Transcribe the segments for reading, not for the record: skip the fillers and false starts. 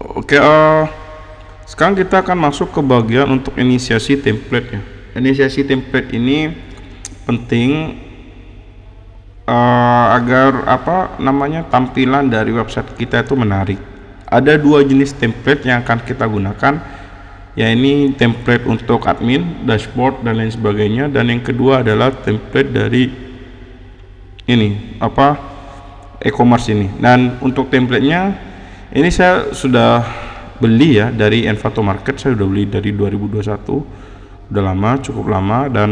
Oke, sekarang kita akan masuk ke bagian untuk inisiasi template ya. Inisiasi template ini penting agar tampilan dari website kita itu menarik. Ada dua jenis template yang akan kita gunakan, ya ini template untuk admin, dashboard dan lain sebagainya, dan yang kedua adalah template dari ini e-commerce ini. Dan untuk templatenya ini saya sudah beli ya dari Envato Market, saya sudah beli dari 2021, udah lama, cukup lama. Dan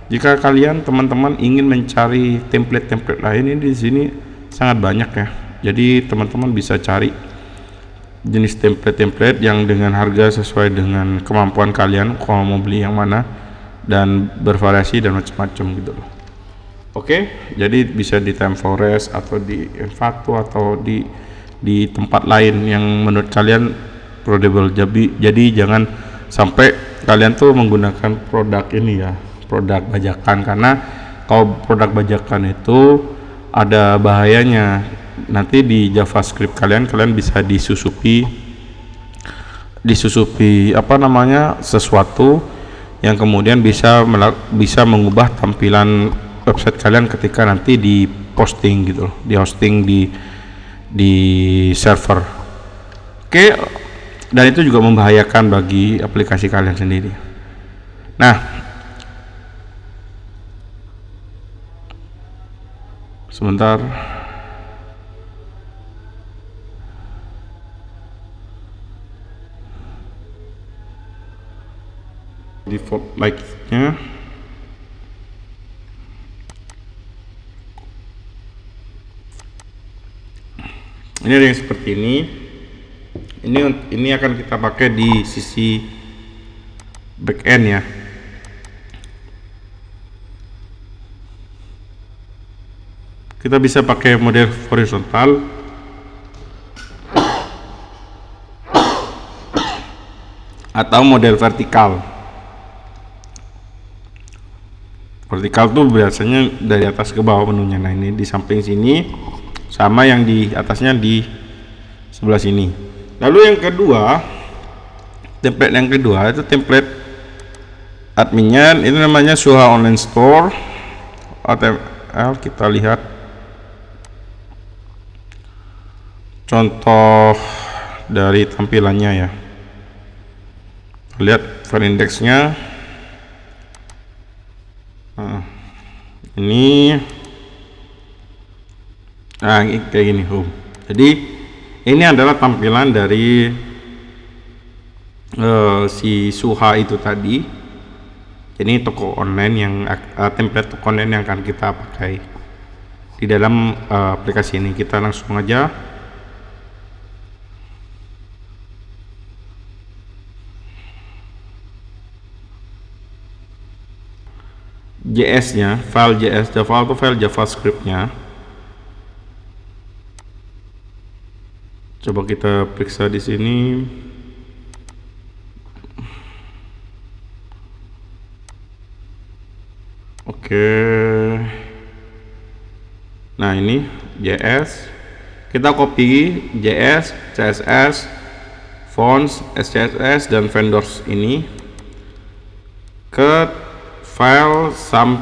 jika kalian teman-teman ingin mencari template-template lain, ini di sini sangat banyak ya. Jadi teman-teman bisa cari jenis template-template yang dengan harga sesuai dengan kemampuan kalian, kalau mau beli yang mana, dan bervariasi dan macam-macam gitu loh. Oke, jadi bisa di Time Forest atau di Envato atau di tempat lain yang menurut kalian affordable. Jadi jangan sampai kalian tuh menggunakan produk ini ya, produk bajakan, karena kalau produk bajakan itu ada bahayanya. Nanti di JavaScript kalian bisa disusupi sesuatu yang kemudian bisa mengubah tampilan website kalian ketika nanti di posting gitu, di hosting di server. Oke, dan itu juga membahayakan bagi aplikasi kalian sendiri. Nah, sebentar. Default like-nya ini ada yang seperti ini. Ini akan kita pakai di sisi backend ya. Kita bisa pakai model horizontal atau model vertikal. Vertikal tuh biasanya dari atas ke bawah menunya. Nah, ini di samping sini sama yang di atasnya di sebelah sini. Lalu yang kedua, template yang kedua itu template adminnya, itu namanya Suha Online Store HTML. Kita lihat contoh dari tampilannya ya. Lihat file indexnya. Ini kayak gini home. Jadi ini adalah tampilan dari si Suha itu tadi. Ini toko online yang template toko online yang akan kita pakai di dalam aplikasi ini. Kita langsung aja JS-nya, file JS, Java atau file JavaScript-nya. Coba kita periksa di sini. Oke. Nah, ini JS. Kita copy JS, CSS, fonts, SCSS dan vendors ini ke file SAM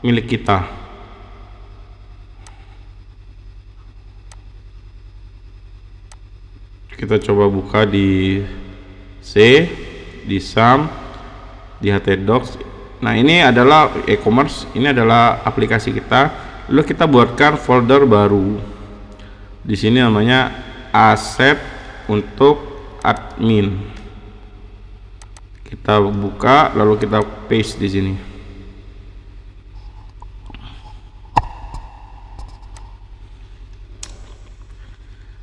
milik kita. Kita coba buka di C, di SAM, di htdocs. Nah, ini adalah e-commerce, ini adalah aplikasi kita. Lalu kita buatkan folder baru. Di sini namanya aset untuk admin. Kita buka, lalu kita paste di sini.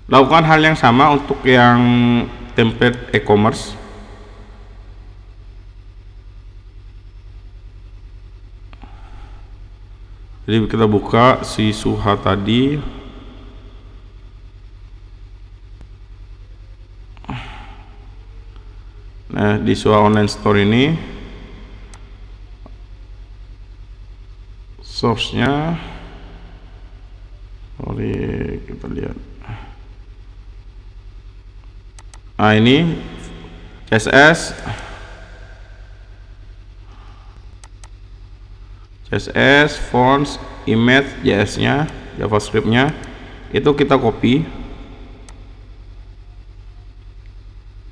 Lakukan hal yang sama untuk yang template e-commerce. Jadi kita buka si Suha tadi. Nah, di Suha Online Store ini source-nya, kita lihat. Nah, ini CSS, fonts, image, JS-nya, JavaScript-nya itu kita copy,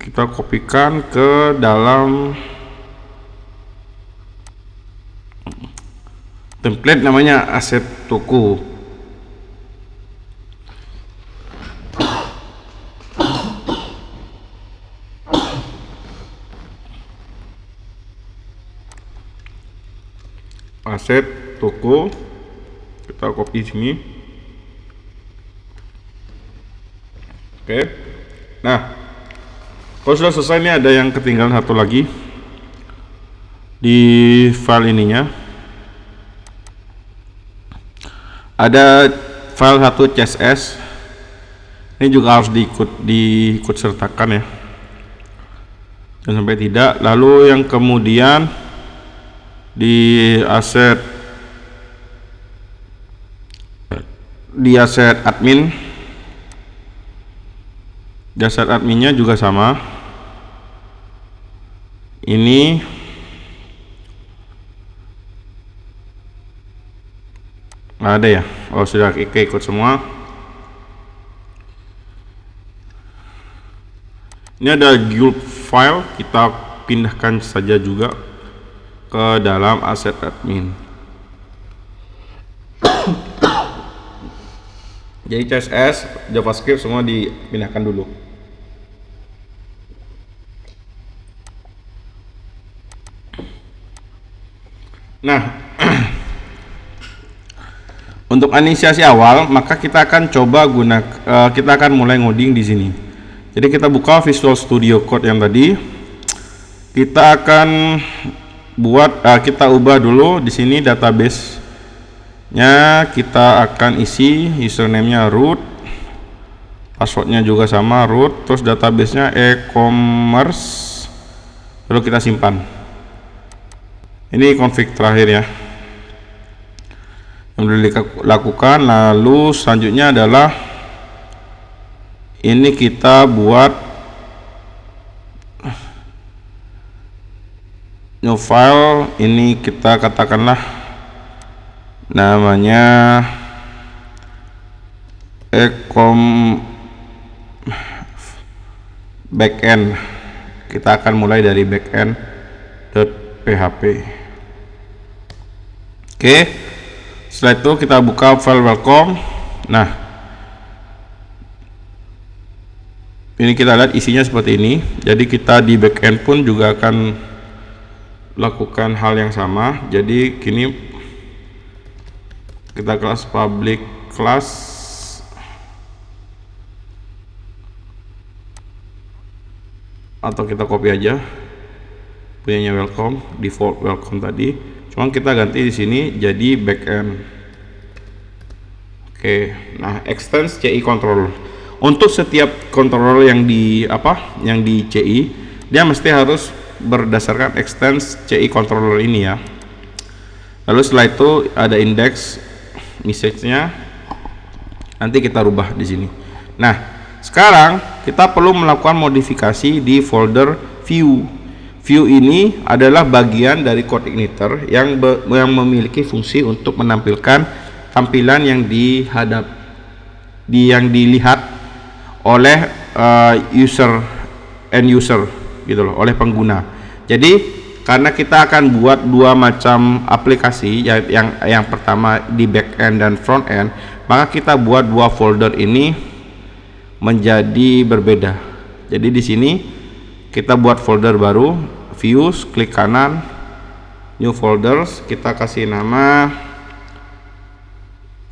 kita kopikan ke dalam template namanya asset toko. Aset toko kita copy sini. Oke. Nah, kalau sudah selesai, ini ada yang ketinggalan satu lagi di file ininya. Ada file 1 CSS. Ini juga harus diikut sertakan ya. Jangan sampai tidak. Lalu yang kemudian di aset admin, di aset adminnya juga sama. Ini nggak ada ya. Oh, sudah ikut semua. Ini ada guild file, kita pindahkan saja juga ke dalam aset admin. Jadi CSS, JavaScript semua dipindahkan dulu. Nah, untuk inisiasi awal, maka kita akan coba kita akan mulai ngoding di sini. Jadi kita buka Visual Studio Code yang tadi. Kita akan kita ubah dulu di sini database-nya, kita akan isi username-nya root, password-nya juga sama root, terus database-nya e-commerce, lalu kita simpan. Ini config terakhir ya yang boleh dilakukan. Lalu selanjutnya adalah ini kita buat new file. Ini kita katakanlah namanya backend. Kita akan mulai dari backend.php. Oke, setelah itu kita buka file welcome. Nah, ini kita lihat isinya seperti ini. Jadi kita di backend pun juga akan lakukan hal yang sama. Jadi kini kita kelas public class, atau kita copy aja punyanya welcome, default welcome tadi. Cuma kita ganti di sini jadi backend. Oke, nah extends CI control. Untuk setiap controller yang di CI, dia mesti harus berdasarkan extends CI controller ini ya. Lalu setelah itu ada index message-nya, nanti kita rubah di sini. Nah, sekarang kita perlu melakukan modifikasi di folder view. View ini adalah bagian dari CodeIgniter yang memiliki fungsi untuk menampilkan tampilan yang dilihat oleh end user gitu loh, oleh pengguna. Jadi karena kita akan buat dua macam aplikasi, yang pertama di backend dan front end, maka kita buat dua folder ini menjadi berbeda. Jadi di sini kita buat folder baru, views, klik kanan, new folders, kita kasih nama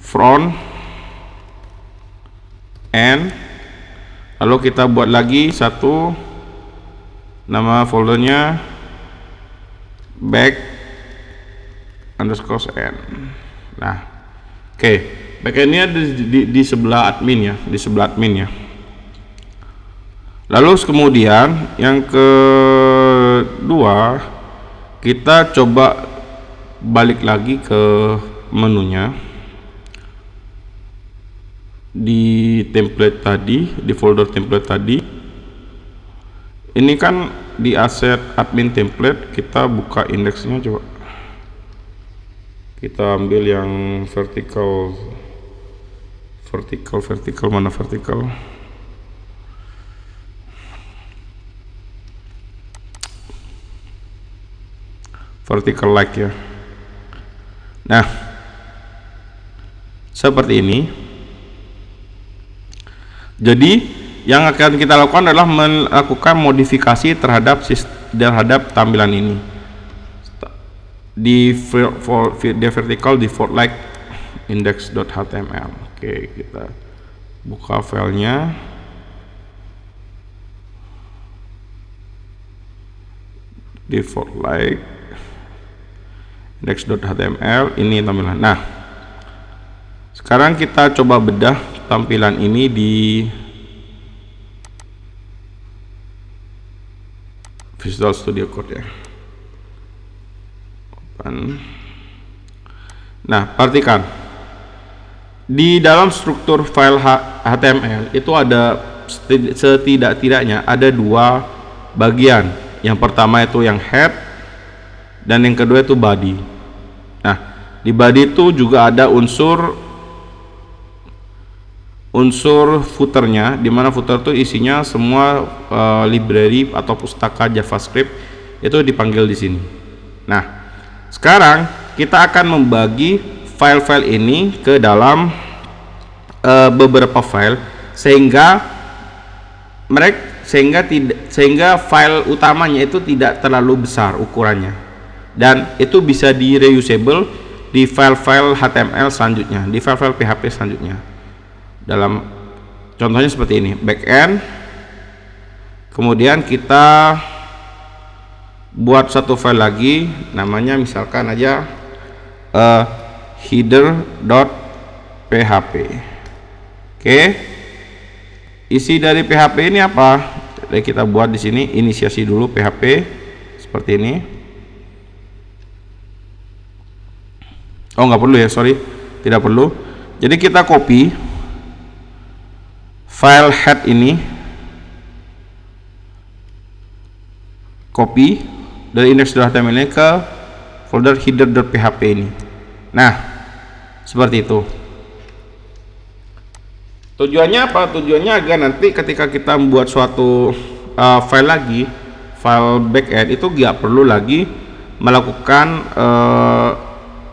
front end. Lalu kita buat lagi satu, nama foldernya back underscore end. Nah, oke, backendnya di sebelah admin ya, Lalu kemudian yang kedua, kita coba balik lagi ke menunya di template tadi, di folder template tadi. ini kan di aset admin template, kita buka indeksnya, coba kita ambil yang vertical, mana vertical, like ya. Nah, seperti ini. Jadi yang akan kita lakukan adalah melakukan modifikasi terhadap tampilan ini di vertical default like index.html. Oke, kita buka filenya. Default like index.html, ini tampilan. Nah, sekarang kita coba bedah tampilan ini di Visual Studio Code ya. Open. Nah, perhatikan di dalam struktur file HTML itu ada setidak-tidaknya ada dua bagian. Yang pertama itu yang head dan yang kedua itu body. Nah, di body itu juga ada unsur footernya, dimana footer itu isinya semua library atau pustaka JavaScript itu dipanggil di sini. Nah, sekarang kita akan membagi file-file ini ke dalam beberapa file sehingga file utamanya itu tidak terlalu besar ukurannya, dan itu bisa di reusable di file-file HTML selanjutnya, di file-file PHP selanjutnya. Dalam contohnya seperti ini, backend, kemudian kita buat satu file lagi, namanya misalkan aja header.php. Oke, isi dari PHP ini apa? Jadi kita buat di sini, inisiasi dulu PHP seperti ini. Oh, nggak perlu ya, sorry, tidak perlu. Jadi kita copy file head ini, copy dari index.html ini ke folder header.php ini. Nah, seperti itu. Tujuannya apa? Tujuannya agar nanti ketika kita membuat suatu file lagi, file backend, itu nggak perlu lagi melakukan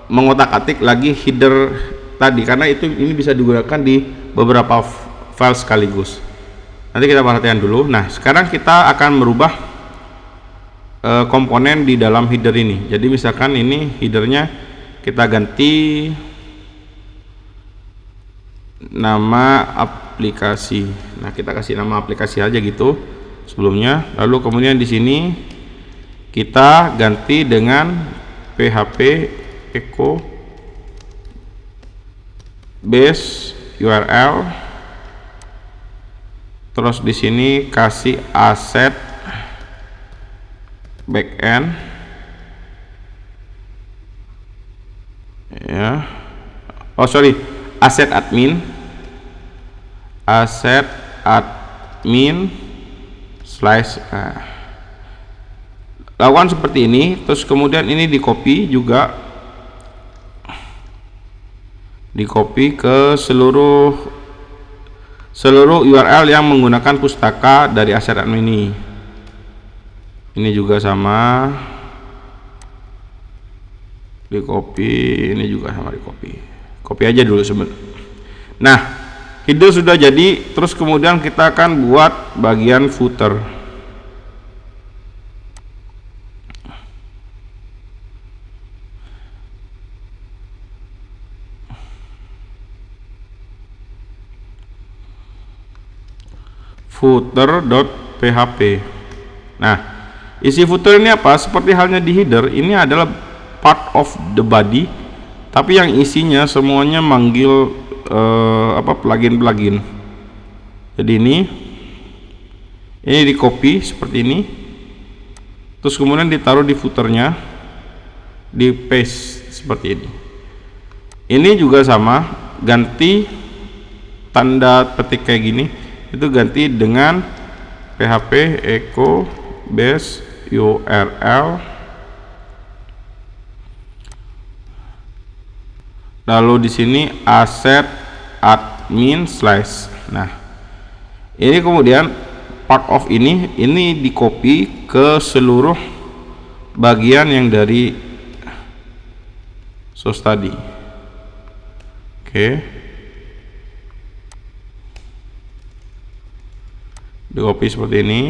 mengotak-atik lagi header tadi, karena ini bisa digunakan di beberapa file sekaligus. Nanti kita perhatikan dulu. Nah, sekarang kita akan merubah komponen di dalam header ini. Jadi misalkan ini headernya kita ganti nama aplikasi. Nah, kita kasih nama aplikasi aja gitu sebelumnya. Lalu kemudian di sini kita ganti dengan PHP echo base URL. Terus di sini kasih aset backend ya. Oh sorry, aset admin slash. Lakukan seperti ini. Terus kemudian ini di copy juga, di copy ke seluruh URL yang menggunakan pustaka dari aset admin ini. Ini juga sama, di copy, ini juga sama, di copy aja dulu sebentar. Nah, header sudah jadi. Terus kemudian kita akan buat bagian footer. Footer.php. Nah, isi footer ini apa? Seperti halnya di header, ini adalah part of the body, tapi yang isinya semuanya manggil plugin. Jadi ini di copy seperti ini, terus kemudian ditaruh di footernya, di paste seperti ini. Ini juga sama, ganti tanda petik kayak gini, itu ganti dengan php echo base url, lalu di sini asset admin slash. Nah, ini kemudian part of ini di copy ke seluruh bagian yang dari source tadi. Oke, di copy seperti ini.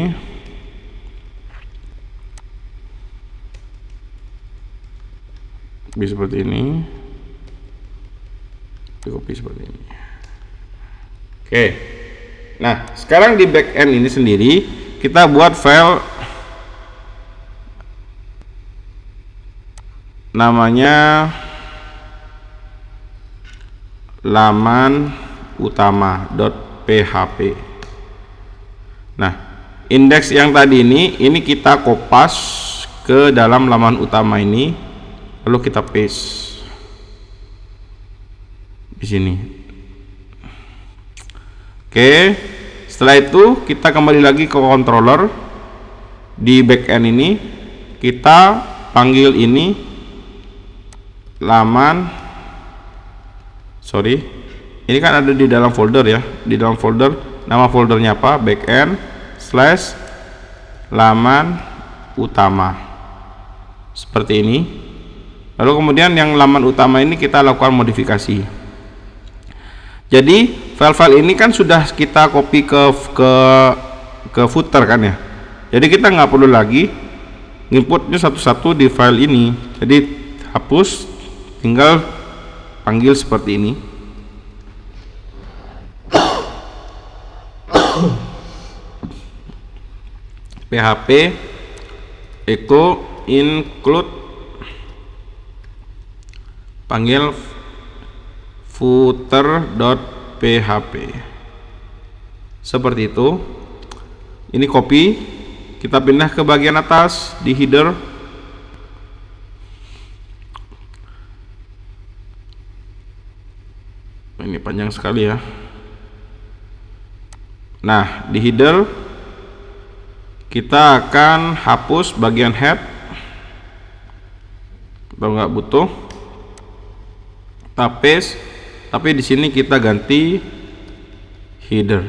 Seperti ini, di copy seperti ini. Oke, nah sekarang di backend ini sendiri kita buat file namanya laman utama.php. Nah, indeks yang tadi ini kita kopas ke dalam laman utama ini, lalu kita paste di sini. Oke, setelah itu kita kembali lagi ke controller. Di backend ini kita panggil ini laman, ini kan ada di dalam folder ya, di dalam folder, nama foldernya apa, backend slash laman utama, seperti ini. Lalu kemudian yang laman utama ini kita lakukan modifikasi. Jadi file-file ini kan sudah kita copy ke footer kan ya. Jadi kita nggak perlu lagi inputnya satu-satu di file ini. Jadi hapus, tinggal panggil seperti ini. php echo include, panggil footer.php seperti itu. Ini copy, kita pindah ke bagian atas di header. Ini panjang sekali ya. Nah, di header kita akan hapus bagian head kalau nggak butuh, kita paste, tapi di sini kita ganti header.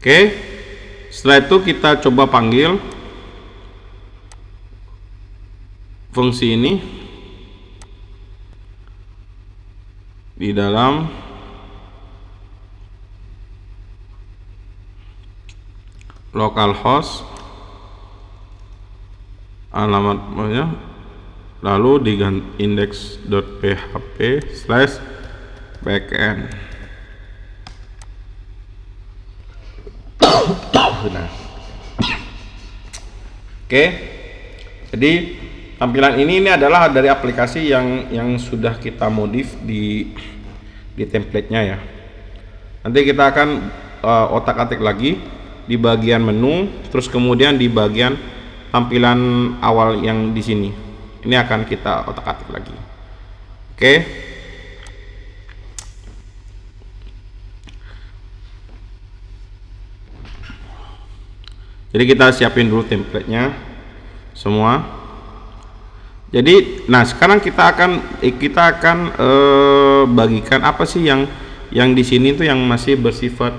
Oke, setelah itu kita coba panggil fungsi ini di dalam localhost, alamatnya, lalu diganti index.php slash backend. Nah, oke, jadi tampilan ini adalah dari aplikasi yang sudah kita modif di template-nya ya. Nanti kita akan otak-atik lagi di bagian menu, terus kemudian di bagian tampilan awal yang di sini. Ini akan kita otak-atik lagi. Oke. Jadi kita siapin dulu template-nya semua. Jadi, nah sekarang kita akan bagikan apa sih yang di sini tuh yang masih bersifat